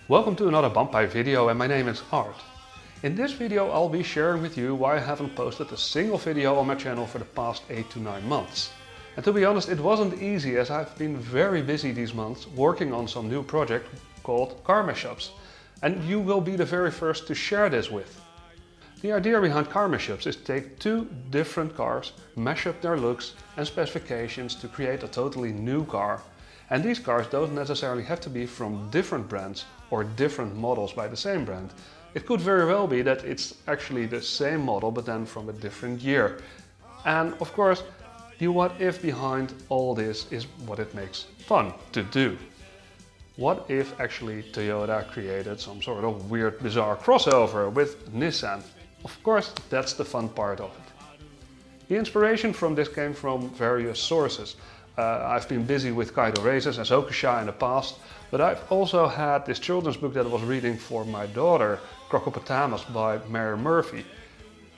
Welcome to another Bumpai video, and my name is Art. In this video I'll be sharing with you why I haven't posted a single video on my channel for the past 8 to 9 months. And to be honest, it wasn't easy as I've been very busy these months working on some new project called Car Mashups. And you will be the very first to share this with. The idea behind Car Mashups is to take two different cars, mash up their looks and specifications to create a totally new car. And these cars don't necessarily have to be from different brands or different models by the same brand. It could very well be that it's actually the same model but then from a different year. And of course, the what if behind all this is what it makes fun to do. What if actually Toyota created some sort of weird, bizarre crossover with Nissan? Of course, that's the fun part of it. The inspiration from this came from various sources. I've been busy with Kaido Races and Sokusha in the past, but I've also had this children's book that I was reading for my daughter, Crocopotamus by Mary Murphy.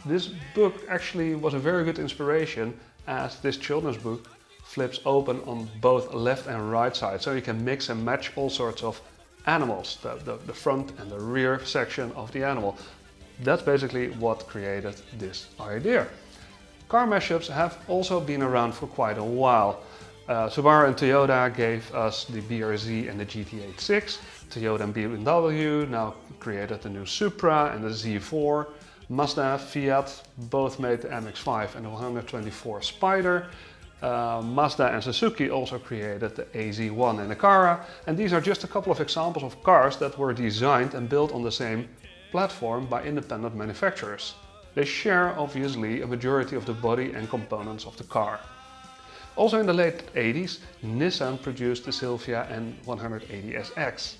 This book actually was a very good inspiration as this children's book flips open on both left and right side, so you can mix and match all sorts of animals, the front and the rear section of the animal. That's basically what created this idea. Car mashups have also been around for quite a while. Subaru and Toyota gave us the BRZ and the GT86. Toyota and BMW now created the new Supra and the Z4. Mazda, Fiat both made the MX-5 and the 124 Spider. Mazda and Suzuki also created the AZ1 and the Kara. And these are just a couple of examples of cars that were designed and built on the same platform by independent manufacturers. They share obviously a majority of the body and components of the car. Also in the late 80s, Nissan produced the Silvia N180SX.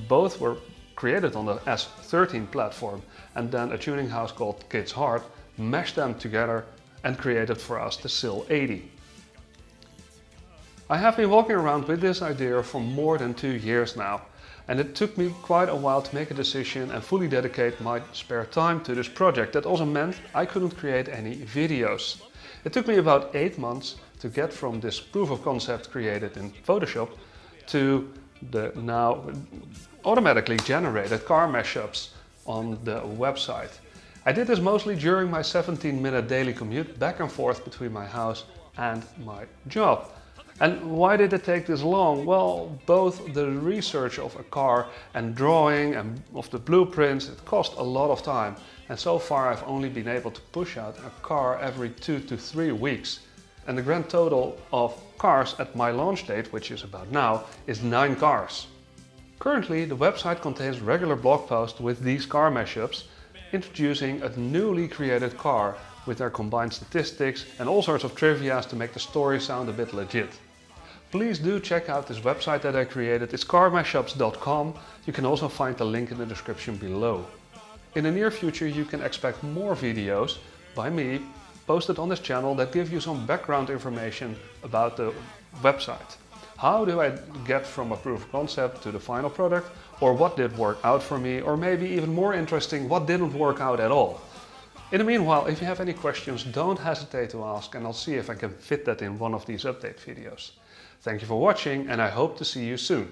Both were created on the S13 platform, and then a tuning house called Kids Heart mashed them together and created for us the Sil 80. I have been walking around with this idea for more than 2 years now, and it took me quite a while to make a decision and fully dedicate my spare time to this project. That also meant I couldn't create any videos. It took me about 8 months to get from this proof of concept created in Photoshop to the now automatically generated car mashups on the website. I did this mostly during my 17-minute daily commute back and forth between my house and my job. And why did it take this long? Well, both the research of a car and drawing and of the blueprints, it cost a lot of time. And so far I've only been able to push out a car every 2 to 3 weeks. And the grand total of cars at my launch date, which is about now, is 9 cars. Currently the website contains regular blog posts with these car mashups, introducing a newly created car with their combined statistics and all sorts of trivia to make the story sound a bit legit. Please do check out this website that I created. It's carmashups.com. You can also find the link in the description below. In the near future you can expect more videos by me posted on this channel that give you some background information about the website. How do I get from a proof of concept to the final product, or what did work out for me, or maybe even more interesting, what didn't work out at all. In the meanwhile, if you have any questions, don't hesitate to ask and I'll see if I can fit that in one of these update videos. Thank you for watching and I hope to see you soon.